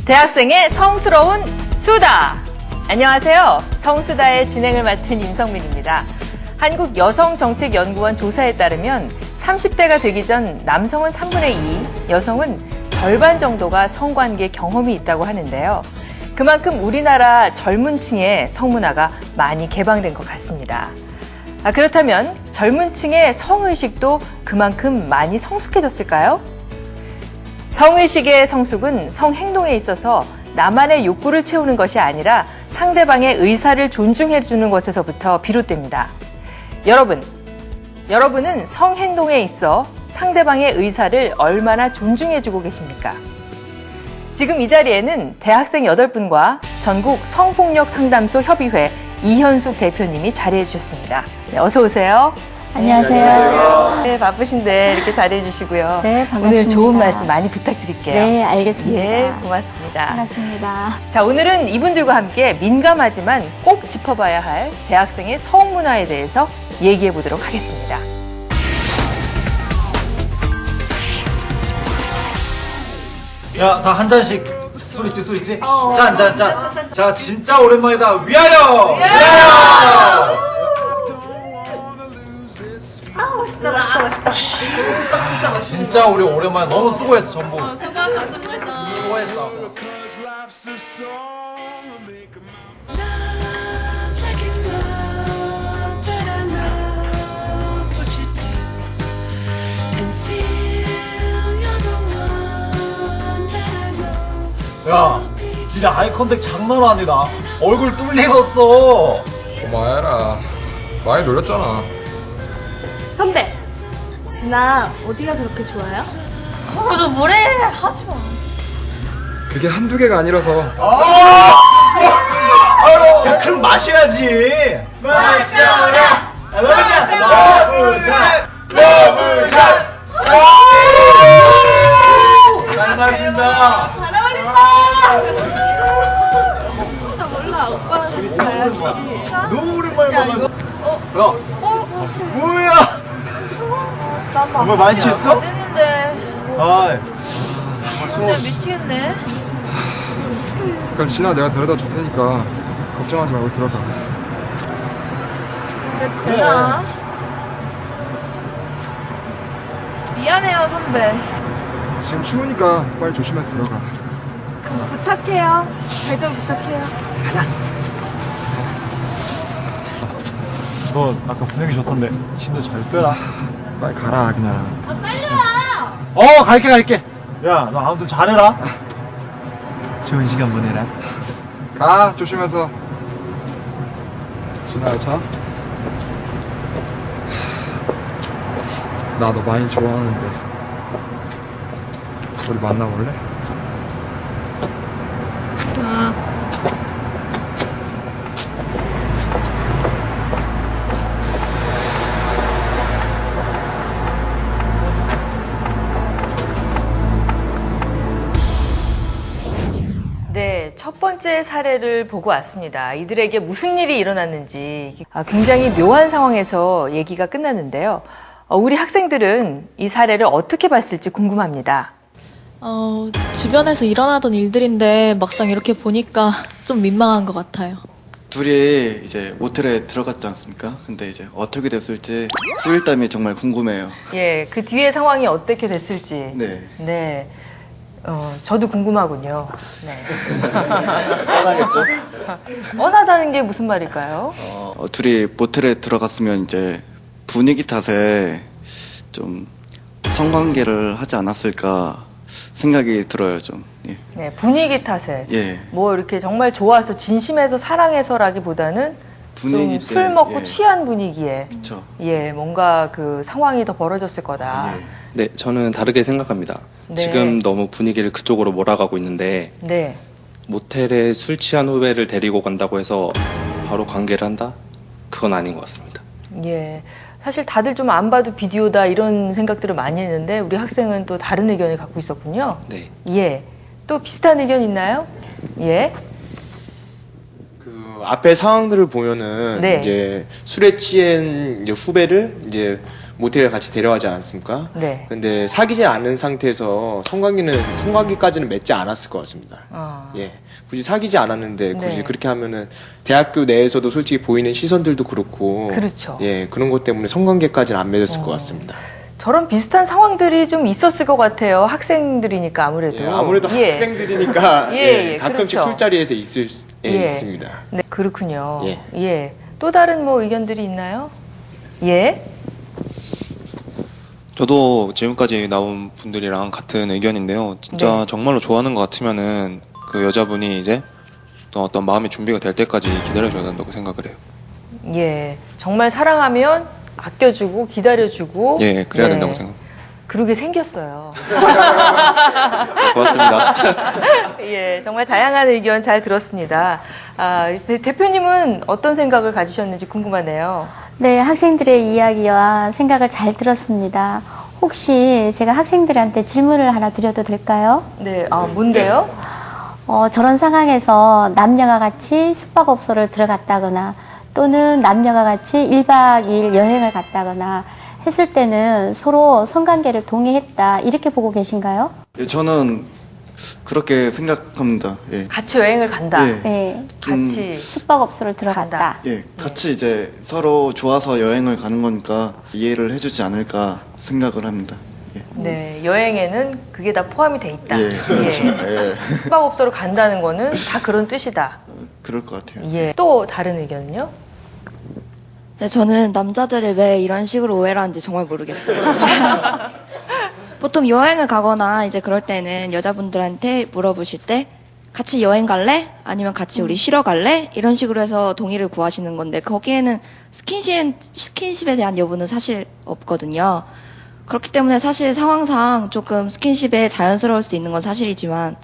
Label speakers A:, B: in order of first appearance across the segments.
A: 대학생의 성스러운 수다. 안녕하세요. 성수다의 진행을 맡은 임성민입니다. 한국여성정책연구원 조사에 따르면 30대가 되기 전 남성은 3분의 2, 여성은 절반 정도가 성관계 경험이 있다고 하는데요. 그만큼 우리나라 젊은 층의 성문화가 많이 개방된 것 같습니다. 그렇다면 젊은 층의 성의식도 그만큼 많이 성숙해졌을까요? 성의식의 성숙은 성행동에 있어서 나만의 욕구를 채우는 것이 아니라 상대방의 의사를 존중해주는 것에서부터 비롯됩니다. 여러분은 성행동에 있어 상대방의 의사를 얼마나 존중해주고 계십니까? 지금 이 자리에는 대학생 8분과 전국 성폭력 상담소 협의회 이현숙 대표님이 자리해 주셨습니다. 네, 어서 오세요.
B: 안녕하세요.
A: 네, 바쁘신데 이렇게 자리해 주시고요.
B: 네, 반갑습니다.
A: 오늘 좋은 말씀 많이 부탁드릴게요.
B: 네, 알겠습니다.
A: 예, 고맙습니다.
B: 반갑습니다.
A: 자, 오늘은 이분들과 함께 민감하지만 꼭 짚어봐야 할 대학생의 성문화에 대해서 얘기해 보도록 하겠습니다.
C: 야, 다 한 잔씩. 술 있지? 짠. 자, 진짜 오랜만이다. 위하여!
D: 맛있다.
C: 진짜 우리 오랜만에 너무 수고했어, 전부.
D: 수고하셨습니다.
C: 수고했어. 야, 니네 아이 컨택 장난 아니다. 얼굴 뚫리겠어.
E: 고마워라. 많이 놀렸잖아.
D: 선배, 진아 어디가 그렇게 좋아요? 너 뭐래? 하지 마.
E: 그게 한두 개가 아니라서.
C: 야, 그럼 마셔야지. 마셔라. 러브샷. 잘 마신다.
D: 잘 어울린다. 나 몰라. 오빠랑 같이 가야지.
C: 너무 오랜만에 만나. 야, 뭐야? 정말 많이 취했어?
D: 됐는데.
C: 아,
D: 근데 미치겠네.
E: 그럼 진아 내가 데려다 줄 테니까 걱정하지 말고 들어가.
D: 그래도 되나? 미안해요, 선배.
E: 지금 추우니까 빨리 조심해서 들어가.
D: 부탁해요. 잘 좀 부탁해요.
C: 너 아까 분위기 좋던데 진도 잘 빼라.
E: 빨리 가라 그냥.
D: 빨리 와.
C: 갈게. 야, 너 아무튼 잘해라. 좋은 시간 보내라.
E: 가 조심해서. 진아야 차. 나 너 많이 좋아하는데 우리 만나볼래?
A: 네, 첫 번째 사례를 보고 왔습니다. 이들에게 무슨 일이 일어났는지 굉장히 묘한 상황에서 얘기가 끝났는데요. 우리 학생들은 이 사례를 어떻게 봤을지 궁금합니다.
F: 주변에서 일어나던 일들인데 막상 이렇게 보니까 좀 민망한 것 같아요.
G: 둘이 이제 모텔에 들어갔지 않습니까? 근데 이제 어떻게 됐을지 후일담이 정말 궁금해요.
A: 예, 그 뒤에 상황이 어떻게 됐을지.
G: 네.
A: 네. 저도 궁금하군요. 네.
G: 뻔하겠죠?
A: 뻔하다는 게 무슨 말일까요?
G: 둘이 모텔에 들어갔으면 이제 분위기 탓에 좀 성관계를 하지 않았을까 생각이 들어요, 좀. 예.
A: 네, 분위기 탓에.
G: 예.
A: 뭐 이렇게 정말 좋아서 진심에서 사랑해서라기보다는
G: 분위기
A: 좀 술
G: 때문에,
A: 먹고
G: 예.
A: 취한 분위기에
G: 그쵸.
A: 예, 뭔가 그 상황이 더 벌어졌을 거다.
G: 예.
H: 네, 저는 다르게 생각합니다.
A: 네.
H: 지금 너무 분위기를 그쪽으로 몰아가고 있는데
A: 네.
H: 모텔에 술 취한 후배를 데리고 간다고 해서 바로 관계를 한다? 그건 아닌 것 같습니다.
A: 예. 사실 다들 좀 안 봐도 비디오다 이런 생각들을 많이 했는데 우리 학생은 또 다른 의견을 갖고 있었군요.
H: 네.
A: 예. 또 비슷한 의견 있나요? 예.
I: 그 앞에 상황들을 보면은
A: 네.
I: 이제 술에 취한 이제 후배를 이제 모텔에 같이 데려가지 않았습니까?
A: 네.
I: 근데 사귀지 않은 상태에서 성관계까지는 맺지 않았을 것 같습니다. 예. 굳이 사귀지 않았는데 굳이
A: 네.
I: 그렇게 하면은 대학교 내에서도 솔직히 보이는 시선들도 그렇고.
A: 그렇죠.
I: 예. 그런 것 때문에 성관계까지는 안 맺었을 것 같습니다.
A: 저런 비슷한 상황들이 좀 있었을 것 같아요. 학생들이니까 아무래도.
I: 예, 아무래도
A: 예.
I: 학생들이니까
A: 예,
I: 가끔씩
A: 그렇죠.
I: 술자리에서
A: 예.
I: 있습니다.
A: 네, 그렇군요.
I: 예.
A: 예. 또 다른 뭐 의견들이 있나요? 예.
J: 저도 지금까지 나온 분들이랑 같은 의견인데요. 진짜
A: 네.
J: 정말로 좋아하는 것 같으면은 그 여자분이 이제 또 어떤 마음의 준비가 될 때까지 기다려줘야 된다고 생각을 해요.
A: 예. 정말 사랑하면 아껴주고 기다려주고.
J: 예, 그래야
A: 네.
J: 된다고 생각합니다.
A: 그러게 생겼어요.
J: 고맙습니다.
A: 예, 정말 다양한 의견 잘 들었습니다. 대표님은 어떤 생각을 가지셨는지 궁금하네요.
B: 네, 학생들의 이야기와 생각을 잘 들었습니다. 혹시 제가 학생들한테 질문을 하나 드려도 될까요?
A: 네, 뭔데요?
B: 저런 상황에서 남녀가 같이 숙박업소를 들어갔다거나 또는 남녀가 같이 1박 2일 여행을 갔다거나 했을 때는 서로 성관계를 동의했다 이렇게 보고 계신가요?
G: 예, 저는 그렇게 생각합니다. 예.
A: 같이 여행을 간다.
G: 예.
B: 네,
A: 같이
B: 숙박업소를 들어갔다.
A: 간다.
G: 예, 같이 이제 서로 좋아서 여행을 가는 거니까 이해를 해주지 않을까 생각을 합니다. 예.
A: 네, 여행에는 그게 다 포함이 돼 있다.
G: 예, 그렇죠. 예.
A: 숙박업소로 간다는 거는 다 그런 뜻이다.
G: 그럴 것 같아요.
A: 예. 또 다른 의견은요?
D: 네, 저는 남자들이 왜 이런 식으로 오해를 하는지 정말 모르겠어요. 보통 여행을 가거나 이제 그럴 때는 여자분들한테 물어보실 때 같이 여행 갈래? 아니면 같이 우리 쉬러 갈래? 이런 식으로 해서 동의를 구하시는 건데 거기에는 스킨십에 대한 여부는 사실 없거든요. 그렇기 때문에 사실 상황상 조금 스킨십에 자연스러울 수 있는 건 사실이지만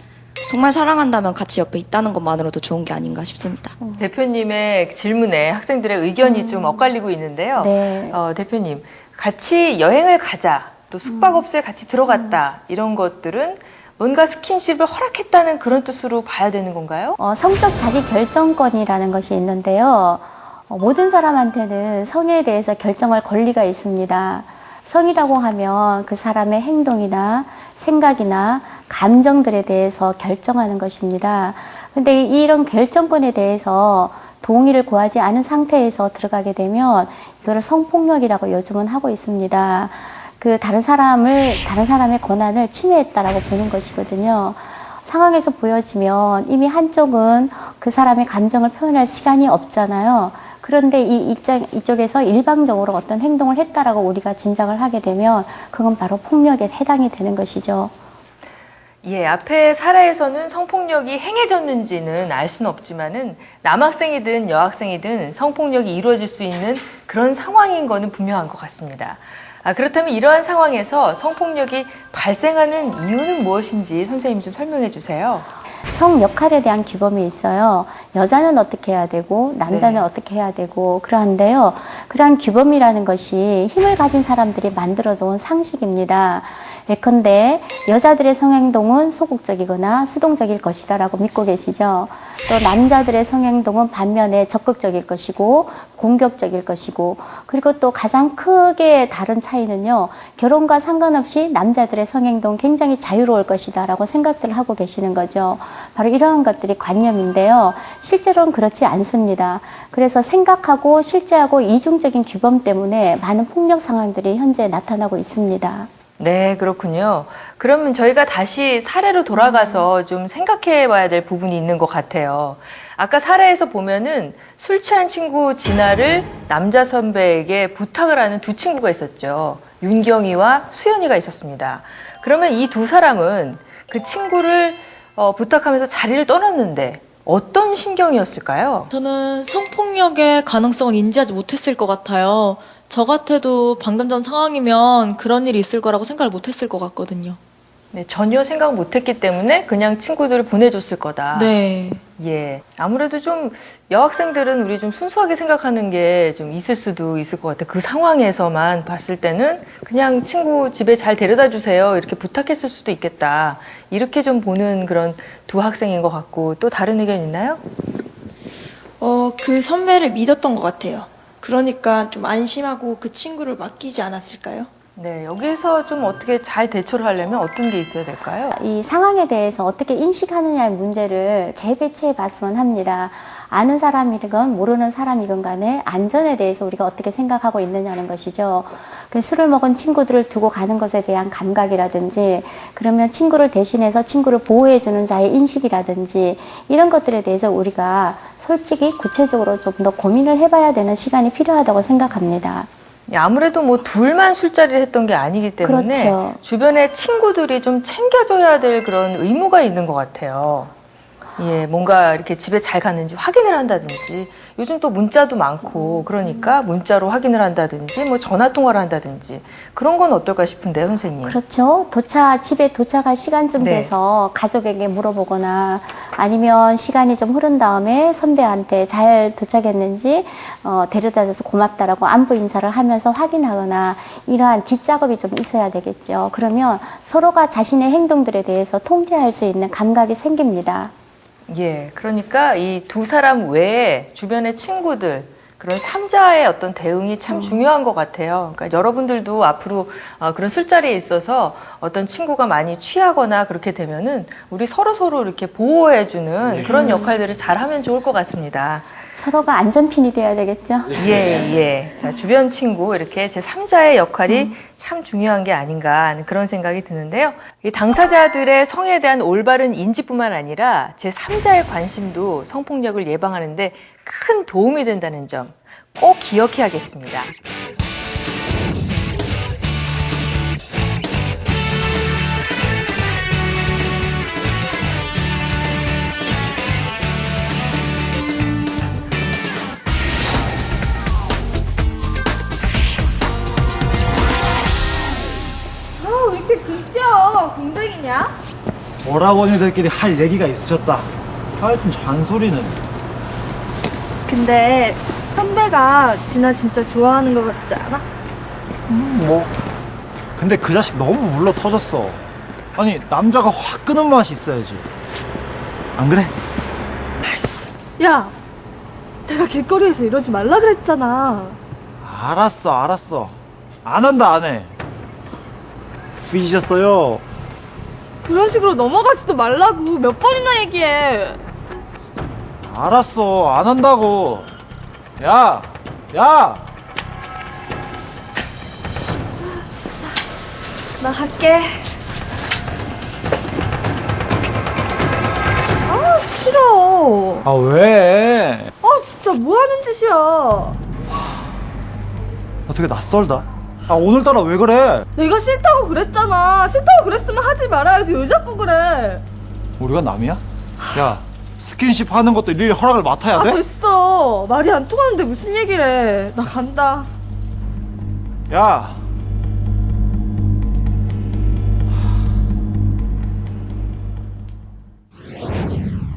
D: 정말 사랑한다면 같이 옆에 있다는 것만으로도 좋은 게 아닌가 싶습니다.
A: 대표님의 질문에 학생들의 의견이 좀 엇갈리고 있는데요.
B: 네.
A: 대표님, 같이 여행을 가자, 또 숙박업소에 같이 들어갔다, 이런 것들은 뭔가 스킨십을 허락했다는 그런 뜻으로 봐야 되는 건가요?
B: 성적 자기 결정권이라는 것이 있는데요. 모든 사람한테는 성에 대해서 결정할 권리가 있습니다. 성이라고 하면 그 사람의 행동이나 생각이나 감정들에 대해서 결정하는 것입니다. 근데 이런 결정권에 대해서 동의를 구하지 않은 상태에서 들어가게 되면 이거를 성폭력이라고 요즘은 하고 있습니다. 다른 사람의 권한을 침해했다라고 보는 것이거든요. 상황에서 보여지면 이미 한쪽은 그 사람의 감정을 표현할 시간이 없잖아요. 그런데 이쪽에서 일방적으로 어떤 행동을 했다라고 우리가 짐작을 하게 되면 그건 바로 폭력에 해당이 되는 것이죠.
A: 예, 앞에 사례에서는 성폭력이 행해졌는지는 알 수는 없지만은 남학생이든 여학생이든 성폭력이 이루어질 수 있는 그런 상황인 거는 분명한 것 같습니다. 그렇다면 이러한 상황에서 성폭력이 발생하는 이유는 무엇인지 선생님 좀 설명해 주세요.
B: 성 역할에 대한 규범이 있어요. 여자는 어떻게 해야 되고 남자는
A: 네.
B: 어떻게 해야 되고 그러한데요. 그러한 규범이라는 것이 힘을 가진 사람들이 만들어놓은 상식입니다. 예컨대 여자들의 성행동은 소극적이거나 수동적일 것이다라고 믿고 계시죠. 또 남자들의 성행동은 반면에 적극적일 것이고 공격적일 것이고 그리고 또 가장 크게 다른 차이는요. 결혼과 상관없이 남자들의 성행동 굉장히 자유로울 것이다라고 생각들을 하고 계시는 거죠. 바로 이러한 것들이 관념인데요. 실제로는 그렇지 않습니다. 그래서 생각하고 실제하고 이중적인 규범 때문에 많은 폭력 상황들이 현재 나타나고 있습니다.
A: 네, 그렇군요. 그러면 저희가 다시 사례로 돌아가서 좀 생각해 봐야 될 부분이 있는 것 같아요. 아까 사례에서 보면은 술 취한 친구 진아를 남자 선배에게 부탁을 하는 두 친구가 있었죠. 윤경이와 수연이가 있었습니다. 그러면 이 두 사람은 그 친구를 부탁하면서 자리를 떠났는데 어떤 신경이었을까요?
F: 저는 성폭력의 가능성을 인지하지 못했을 것 같아요. 저 같아도 방금 전 상황이면 그런 일이 있을 거라고 생각을 못했을 것 같거든요.
A: 네, 전혀 생각 못했기 때문에 그냥 친구들을 보내줬을 거다.
F: 네.
A: 예. 아무래도 좀 여학생들은 우리 좀 순수하게 생각하는 게 좀 있을 수도 있을 것 같아요. 그 상황에서만 봤을 때는 그냥 친구 집에 잘 데려다 주세요. 이렇게 부탁했을 수도 있겠다. 이렇게 좀 보는 그런 두 학생인 것 같고 또 다른 의견 있나요?
K: 그 선배를 믿었던 것 같아요. 그러니까 좀 안심하고 그 친구를 맡기지 않았을까요?
A: 네, 여기서 좀 어떻게 잘 대처를 하려면 어떤 게 있어야 될까요?
B: 이 상황에 대해서 어떻게 인식하느냐의 문제를 재배치해 봤으면 합니다. 아는 사람이건 모르는 사람이건 간에 안전에 대해서 우리가 어떻게 생각하고 있느냐는 것이죠. 그 술을 먹은 친구들을 두고 가는 것에 대한 감각이라든지 그러면 친구를 대신해서 친구를 보호해주는 자의 인식이라든지 이런 것들에 대해서 우리가 솔직히 구체적으로 좀 더 고민을 해봐야 되는 시간이 필요하다고 생각합니다.
A: 아무래도 뭐 둘만 술자리를 했던 게 아니기 때문에
B: 그렇죠.
A: 주변에 친구들이 좀 챙겨줘야 될 그런 의무가 있는 것 같아요. 예, 뭔가 이렇게 집에 잘 갔는지 확인을 한다든지 요즘 또 문자도 많고 그러니까 문자로 확인을 한다든지 뭐 전화 통화를 한다든지 그런 건 어떨까 싶은데요, 선생님.
B: 그렇죠. 집에 도착할 시간쯤 돼서 가족에게 물어보거나 아니면 시간이 좀 흐른 다음에 선배한테 잘 도착했는지 데려다줘서 고맙다라고 안부 인사를 하면서 확인하거나 이러한 뒷작업이 좀 있어야 되겠죠. 그러면 서로가 자신의 행동들에 대해서 통제할 수 있는 감각이 생깁니다.
A: 예, 그러니까 이 두 사람 외에 주변의 친구들, 그런 삼자의 어떤 대응이 참 중요한 것 같아요. 그러니까 여러분들도 앞으로 그런 술자리에 있어서 어떤 친구가 많이 취하거나 그렇게 되면은 우리 서로 이렇게 보호해주는 그런 역할들을 잘 하면 좋을 것 같습니다.
B: 서로가 안전핀이 돼야 되겠죠?
A: 예. 자, 주변 친구, 이렇게 제3자의 역할이 참 중요한 게 아닌가 하는 그런 생각이 드는데요. 이 당사자들의 성에 대한 올바른 인지뿐만 아니라 제3자의 관심도 성폭력을 예방하는데 큰 도움이 된다는 점 꼭 기억해야겠습니다.
L: 왜 이렇게 굶겨? 공백이냐?
C: 오라버니들끼리 할 얘기가 있으셨다. 하여튼 잔소리는.
L: 근데 선배가 진아 진짜 좋아하는 것 같지 않아?
C: 뭐. 근데 그 자식 너무 물러 터졌어. 아니, 남자가 확 끄는 맛이 있어야지. 안 그래?
L: 야, 내가 길거리에서 이러지 말라 그랬잖아.
C: 알았어. 안 한다, 안 해. 삐지셨어요?
L: 그런 식으로 넘어가지도 말라고 몇 번이나 얘기해.
C: 알았어, 안 한다고. 야!
L: 나 갈게. 아, 싫어.
C: 아, 왜?
L: 아, 진짜 뭐 하는 짓이야.
C: 나 되게 낯설다. 아, 오늘따라 왜 그래?
L: 내가 싫다고 그랬잖아. 싫다고 그랬으면 하지 말아야지. 왜 자꾸 그래?
C: 우리가 남이야? 야, 스킨십 하는 것도 일일이 허락을 맡아야 돼?
L: 아, 됐어. 말이 안 통하는데 무슨 얘기를 해. 나 간다.
C: 야!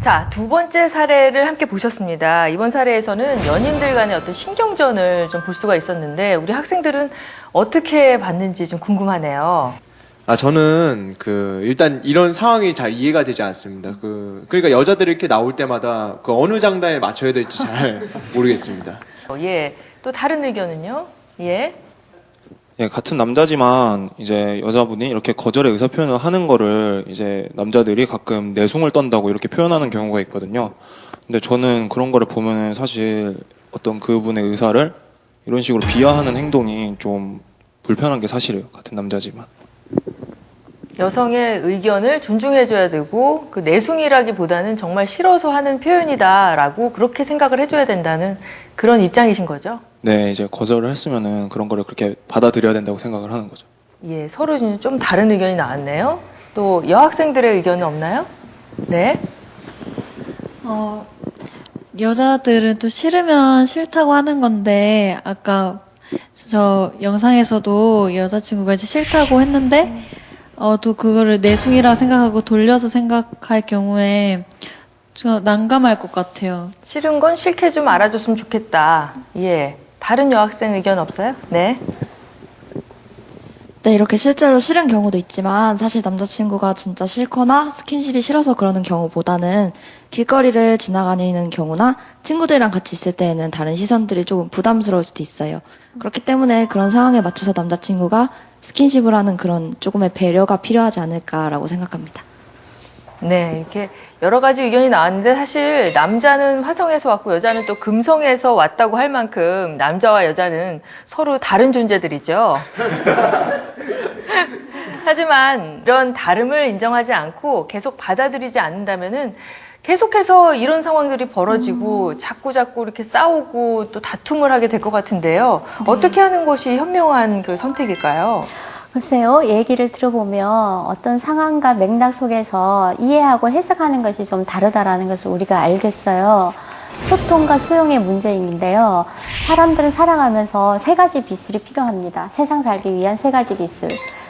A: 자, 두 번째 사례를 함께 보셨습니다. 이번 사례에서는 연인들 간의 어떤 신경전을 좀 볼 수가 있었는데 우리 학생들은 어떻게 봤는지 좀 궁금하네요.
I: 저는 일단 이런 상황이 잘 이해가 되지 않습니다. 그러니까 여자들이 이렇게 나올 때마다 어느 장단에 맞춰야 될지 잘 모르겠습니다.
A: 예, 또 다른 의견은요? 예.
J: 예, 같은 남자지만 이제 여자분이 이렇게 거절의 의사 표현을 하는 거를 이제 남자들이 가끔 내숭을 떤다고 이렇게 표현하는 경우가 있거든요. 근데 저는 그런 거를 보면은 사실 어떤 그분의 의사를 이런 식으로 비하하는 행동이 좀 불편한 게 사실이에요. 같은 남자지만.
A: 여성의 의견을 존중해줘야 되고 그 내숭이라기보다는 정말 싫어서 하는 표현이다라고 그렇게 생각을 해줘야 된다는 그런 입장이신 거죠?
J: 네, 이제 거절을 했으면은 그런 거를 그렇게 받아들여야 된다고 생각을 하는 거죠.
A: 예, 서로 좀 다른 의견이 나왔네요. 또 여학생들의 의견은 없나요? 네.
M: 여자들은 또 싫으면 싫다고 하는 건데 아까 저 영상에서도 여자친구가 이제 싫다고 했는데 또 그거를 내숭이라 생각하고 돌려서 생각할 경우에 저 난감할 것 같아요.
A: 싫은 건 싫게 좀 알아줬으면 좋겠다. 예. 다른 여학생 의견 없어요? 네.
D: 네, 이렇게 실제로 싫은 경우도 있지만 사실 남자친구가 진짜 싫거나 스킨십이 싫어서 그러는 경우보다는 길거리를 지나가는 경우나 친구들이랑 같이 있을 때에는 다른 시선들이 조금 부담스러울 수도 있어요. 그렇기 때문에 그런 상황에 맞춰서 남자친구가 스킨십을 하는 그런 조금의 배려가 필요하지 않을까라고 생각합니다.
A: 네, 이렇게 여러 가지 의견이 나왔는데 사실 남자는 화성에서 왔고 여자는 또 금성에서 왔다고 할 만큼 남자와 여자는 서로 다른 존재들이죠. 하지만 이런 다름을 인정하지 않고 계속 받아들이지 않는다면은 계속해서 이런 상황들이 벌어지고 자꾸 이렇게 싸우고 또 다툼을 하게 될 것 같은데요. 어떻게 하는 것이 현명한 그 선택일까요?
B: 글쎄요, 얘기를 들어보면 어떤 상황과 맥락 속에서 이해하고 해석하는 것이 좀 다르다라는 것을 우리가 알겠어요. 소통과 수용의 문제인데요. 사람들은 살아가면서 세 가지 기술이 필요합니다. 세상 살기 위한 세 가지 기술.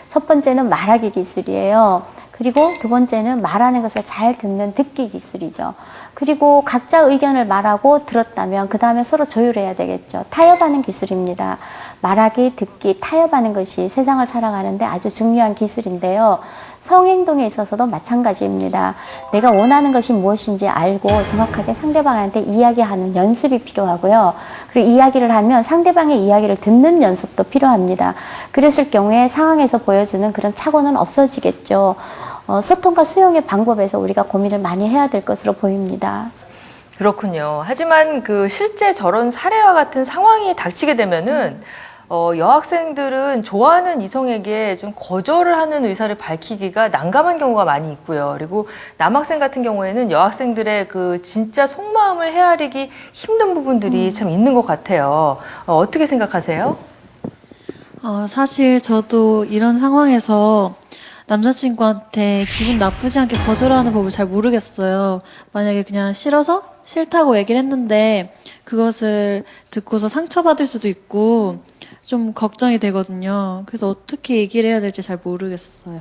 B: 첫 번째는 말하기 기술이에요. 그리고 두 번째는 말하는 것을 잘 듣는 듣기 기술이죠. 그리고 각자 의견을 말하고 들었다면 그 다음에 서로 조율해야 되겠죠. 타협하는 기술입니다. 말하기, 듣기, 타협하는 것이 세상을 살아가는데 아주 중요한 기술인데요. 성행동에 있어서도 마찬가지입니다. 내가 원하는 것이 무엇인지 알고 정확하게 상대방한테 이야기하는 연습이 필요하고요. 그리고 이야기를 하면 상대방의 이야기를 듣는 연습도 필요합니다. 그랬을 경우에 상황에서 보여주는 그런 착오는 없어지겠죠. 소통과 수용의 방법에서 우리가 고민을 많이 해야 될 것으로 보입니다.
A: 그렇군요. 하지만 그 실제 저런 사례와 같은 상황이 닥치게 되면은 여학생들은 좋아하는 이성에게 좀 거절을 하는 의사를 밝히기가 난감한 경우가 많이 있고요. 그리고 남학생 같은 경우에는 여학생들의 그 진짜 속마음을 헤아리기 힘든 부분들이 참 있는 것 같아요. 어떻게 생각하세요?
M: 사실 저도 이런 상황에서 남자친구한테 기분 나쁘지 않게 거절하는 법을 잘 모르겠어요. 만약에 그냥 싫어서 싫다고 얘기를 했는데 그것을 듣고서 상처받을 수도 있고 좀 걱정이 되거든요. 그래서 어떻게 얘기를 해야 될지 잘 모르겠어요.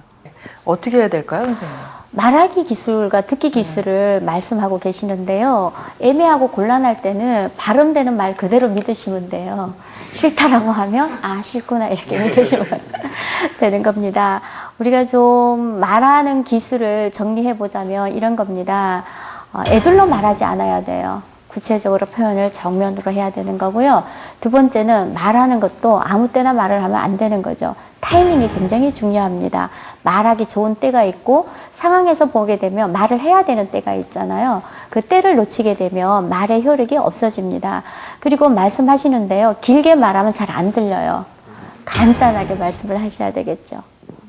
A: 어떻게 해야 될까요, 선생님?
B: 말하기 기술과 듣기 기술을 말씀하고 계시는데요. 애매하고 곤란할 때는 발음되는 말 그대로 믿으시면 돼요. 싫다라고 하면 싫구나 이렇게 믿으시면 되는 겁니다. 우리가 좀 말하는 기술을 정리해 보자면 이런 겁니다. 애들로 말하지 않아야 돼요. 구체적으로 표현을 정면으로 해야 되는 거고요. 두 번째는 말하는 것도 아무 때나 말을 하면 안 되는 거죠. 타이밍이 굉장히 중요합니다. 말하기 좋은 때가 있고 상황에서 보게 되면 말을 해야 되는 때가 있잖아요. 그 때를 놓치게 되면 말의 효력이 없어집니다. 그리고 말씀하시는데요. 길게 말하면 잘 안 들려요. 간단하게 말씀을 하셔야 되겠죠.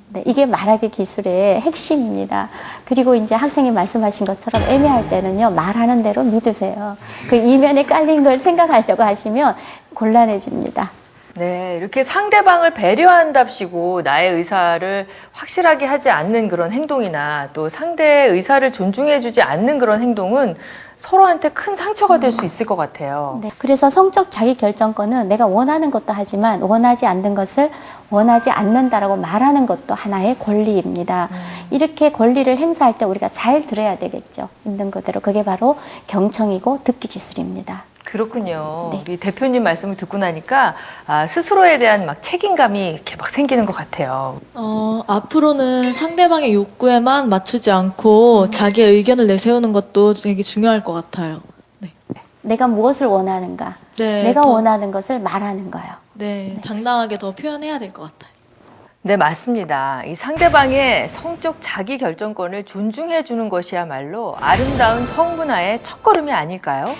B: 네, 이게 말하기 기술의 핵심입니다. 그리고 이제 학생이 말씀하신 것처럼 애매할 때는요, 말하는 대로 믿으세요. 그 이면에 깔린 걸 생각하려고 하시면 곤란해집니다.
A: 네, 이렇게 상대방을 배려한답시고 나의 의사를 확실하게 하지 않는 그런 행동이나 또 상대의 의사를 존중해주지 않는 그런 행동은 서로한테 큰 상처가 될 수 있을 것 같아요.
B: 네, 그래서 성적 자기결정권은 내가 원하는 것도 하지만 원하지 않는 것을 원하지 않는다라고 말하는 것도 하나의 권리입니다. 이렇게 권리를 행사할 때 우리가 잘 들어야 되겠죠. 있는 그대로. 그게 바로 경청이고 듣기 기술입니다.
A: 그렇군요. 네. 우리 대표님 말씀을 듣고 나니까 스스로에 대한 막 책임감이 이렇게 막 생기는 것 같아요.
F: 앞으로는 상대방의 욕구에만 맞추지 않고 자기의 의견을 내세우는 것도 되게 중요할 것 같아요. 네.
B: 내가 무엇을 원하는가?
F: 네,
B: 내가 원하는 것을 말하는 거예요.
F: 네, 당당하게 더 표현해야 될 것 같아요.
A: 네, 맞습니다. 이 상대방의 성적 자기 결정권을 존중해 주는 것이야말로 아름다운 성문화의 첫걸음이 아닐까요?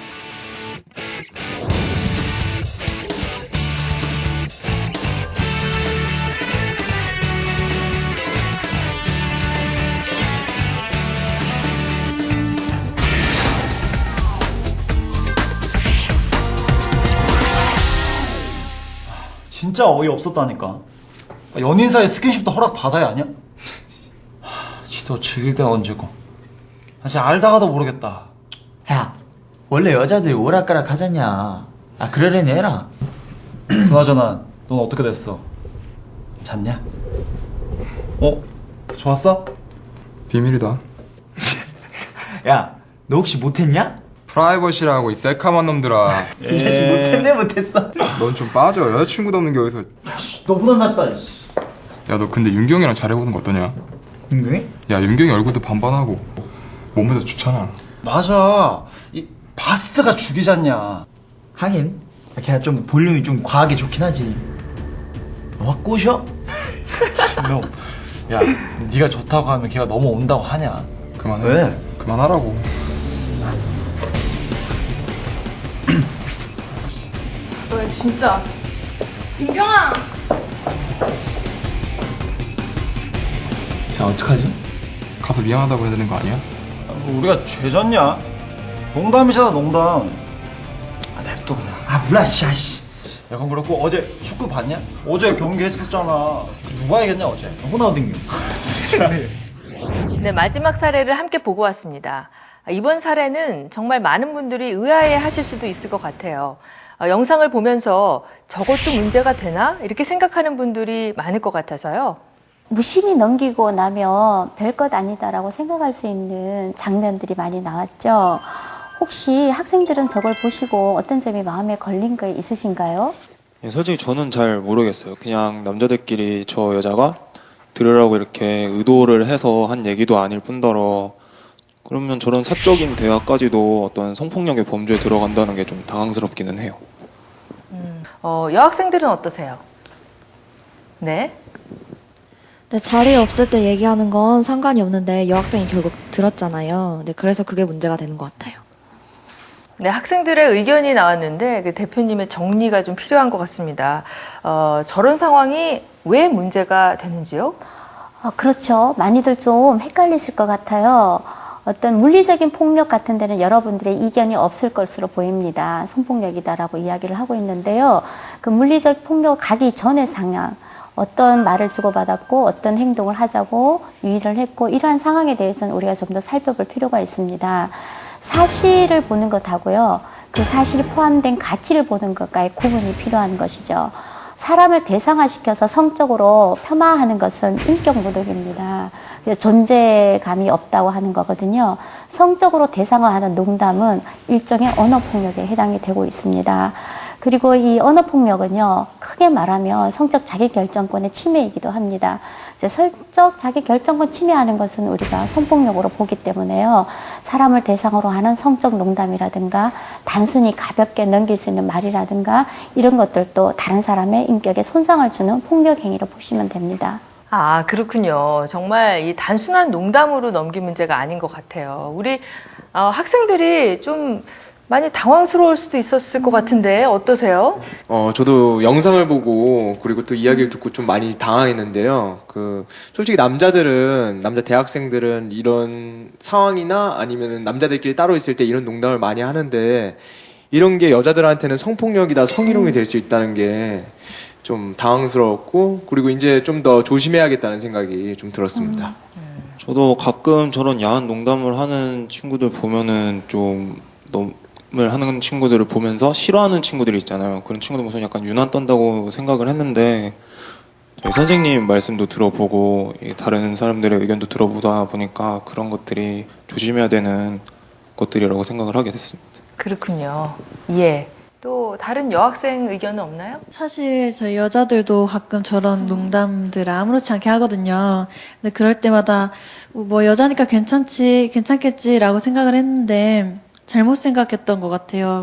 C: 진짜 어이없었다니까. 연인 사이 스킨십도 허락 받아야 하냐?
N: 지도 즐길 때는 언제고. 사실 알다가도 모르겠다.
O: 야, 원래 여자들이 오락가락 하잖냐. 그러려니 해라.
C: 그나저나 넌 어떻게 됐어? 잤냐? 좋았어?
E: 비밀이다.
O: 야, 너 혹시 못했냐?
E: 프라이버시라고 이 새카만 놈들아.
O: 이 자식 못했네 못했어.
E: 넌 좀 빠져. 여자친구도 없는 게 어디서.
C: 너보다 낫다.
E: 야, 너 근데 윤경이랑 잘해보는 거 어떠냐?
O: 윤경이?
E: 야, 윤경이 얼굴도 반반하고 몸매도 좋잖아.
C: 맞아. 이 바스트가 죽이지 않냐.
O: 하긴 걔가 좀 볼륨이 좀 과하게 좋긴 하지. 확 꼬셔?
N: 너, 야, 네가 좋다고 하면 걔가 넘어온다고 하냐?
E: 그만해.
O: 왜?
E: 그만하라고.
L: 너 진짜. 윤경아!
O: 야, 어떡하지?
E: 가서 미안하다고 해야 되는 거 아니야?
C: 뭐 우리가 죄졌냐? 농담이잖아, 농담. 냅둬 그냥.
O: 몰라, 씨.
C: 야, 그럼 그렇고 어제 축구 봤냐? 어제 경기 했었잖아. 누가 이겼냐, 어제?
O: 호나우딩요.
C: 진짜.
A: 네, 마지막 사례를 함께 보고 왔습니다. 이번 사례는 정말 많은 분들이 의아해 하실 수도 있을 것 같아요. 영상을 보면서 저것도 문제가 되나? 이렇게 생각하는 분들이 많을 것 같아서요.
B: 무심히 넘기고 나면 별것 아니다라고 생각할 수 있는 장면들이 많이 나왔죠. 혹시 학생들은 저걸 보시고 어떤 점이 마음에 걸린 거 있으신가요?
J: 예, 솔직히 저는 잘 모르겠어요. 그냥 남자들끼리 저 여자가 들으라고 이렇게 의도를 해서 한 얘기도 아닐 뿐더러 그러면 저런 사적인 대화까지도 어떤 성폭력의 범주에 들어간다는 게 좀 당황스럽기는 해요.
A: 여학생들은 어떠세요? 네?
D: 네, 자리에 없을 때 얘기하는 건 상관이 없는데 여학생이 결국 들었잖아요. 네, 그래서 그게 문제가 되는 것 같아요.
A: 네, 학생들의 의견이 나왔는데 그 대표님의 정리가 좀 필요한 것 같습니다. 저런 상황이 왜 문제가 되는지요?
B: 그렇죠. 많이들 좀 헷갈리실 것 같아요. 어떤 물리적인 폭력 같은 데는 여러분들의 이견이 없을 것으로 보입니다. 성폭력이다라고 이야기를 하고 있는데요. 그 물리적 폭력 가기 전의 상황, 어떤 말을 주고받았고 어떤 행동을 하자고 유의를 했고 이러한 상황에 대해서는 우리가 좀 더 살펴볼 필요가 있습니다. 사실을 보는 것하고요. 그 사실이 포함된 가치를 보는 것과의 구분이 필요한 것이죠. 사람을 대상화시켜서 성적으로 폄하하는 것은 인격 모독입니다. 존재감이 없다고 하는 거거든요. 성적으로 대상화하는 농담은 일종의 언어폭력에 해당이 되고 있습니다. 그리고 이 언어폭력은요, 크게 말하면 성적 자기결정권의 침해이기도 합니다. 이제 성적 자기결정권 침해하는 것은 우리가 성폭력으로 보기 때문에요. 사람을 대상으로 하는 성적 농담이라든가 단순히 가볍게 넘길 수 있는 말이라든가 이런 것들도 다른 사람의 인격에 손상을 주는 폭력 행위로 보시면 됩니다.
A: 아, 그렇군요. 정말 이 단순한 농담으로 넘길 문제가 아닌 것 같아요. 우리 학생들이 좀 많이 당황스러울 수도 있었을 것 같은데 어떠세요?
I: 저도 영상을 보고 그리고 또 이야기를 듣고 좀 많이 당황했는데요. 솔직히 남자 대학생들은 이런 상황이나 아니면 남자들끼리 따로 있을 때 이런 농담을 많이 하는데 이런 게 여자들한테는 성폭력이다, 성희롱이 될 수 있다는 게 좀 당황스러웠고 그리고 이제 좀 더 조심해야겠다는 생각이 좀 들었습니다.
J: 저도 가끔 저런 야한 농담을 하는 친구들 보면은 좀 농담을 하는 친구들을 보면서 싫어하는 친구들이 있잖아요. 그런 친구들 보면 약간 유난 떤다고 생각을 했는데 저희 선생님 말씀도 들어보고 다른 사람들의 의견도 들어보다 보니까 그런 것들이 조심해야 되는 것들이라고 생각을 하게 됐습니다.
A: 그렇군요. 예. 또 다른 여학생 의견은 없나요?
M: 사실 저희 여자들도 가끔 저런 농담들을 아무렇지 않게 하거든요. 근데 그럴 때마다 뭐 여자니까 괜찮겠지라고 생각을 했는데 잘못 생각했던 것 같아요.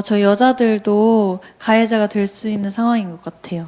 M: 저희 여자들도 가해자가 될 수 있는 상황인 것 같아요.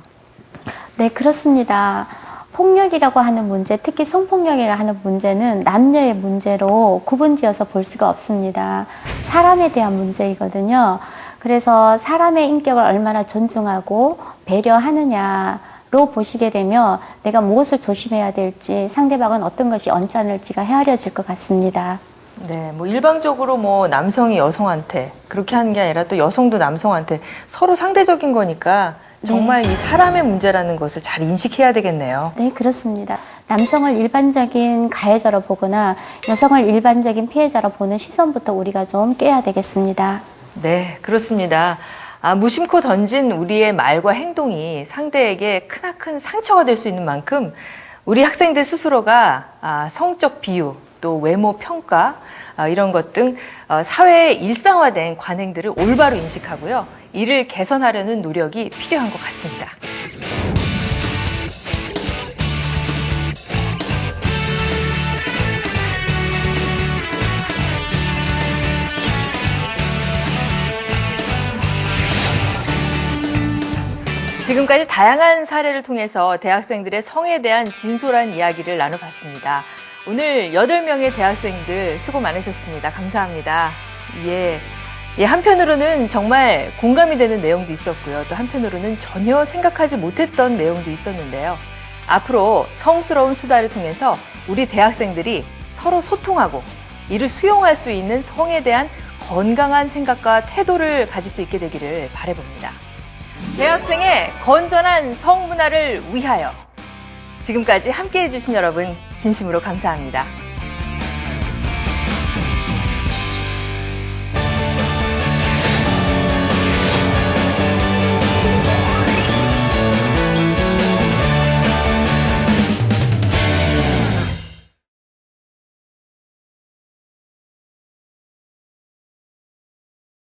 B: 네, 그렇습니다. 폭력이라고 하는 문제, 특히 성폭력이라고 하는 문제는 남녀의 문제로 구분지어서 볼 수가 없습니다. 사람에 대한 문제이거든요. 그래서 사람의 인격을 얼마나 존중하고 배려하느냐로 보시게 되면 내가 무엇을 조심해야 될지 상대방은 어떤 것이 언짢을지가 헤아려질 것 같습니다.
A: 네, 뭐 일방적으로 뭐 남성이 여성한테 그렇게 하는 게 아니라 또 여성도 남성한테 서로 상대적인 거니까 정말 이 사람의 문제라는 것을 잘 인식해야 되겠네요.
B: 네, 그렇습니다. 남성을 일반적인 가해자로 보거나 여성을 일반적인 피해자로 보는 시선부터 우리가 좀 깨야 되겠습니다.
A: 네, 그렇습니다. 무심코 던진 우리의 말과 행동이 상대에게 크나큰 상처가 될 수 있는 만큼 우리 학생들 스스로가 성적 비유, 또 외모 평가 이런 것 등 사회에 일상화된 관행들을 올바로 인식하고요. 이를 개선하려는 노력이 필요한 것 같습니다. 지금까지 다양한 사례를 통해서 대학생들의 성에 대한 진솔한 이야기를 나눠봤습니다. 오늘 8명의 대학생들 수고 많으셨습니다. 감사합니다. 한편으로는 정말 공감이 되는 내용도 있었고요. 또 한편으로는 전혀 생각하지 못했던 내용도 있었는데요. 앞으로 성스러운 수다를 통해서 우리 대학생들이 서로 소통하고 이를 수용할 수 있는 성에 대한 건강한 생각과 태도를 가질 수 있게 되기를 바라봅니다. 대학생의 건전한 성문화를 위하여 지금까지 함께해 주신 여러분 진심으로 감사합니다.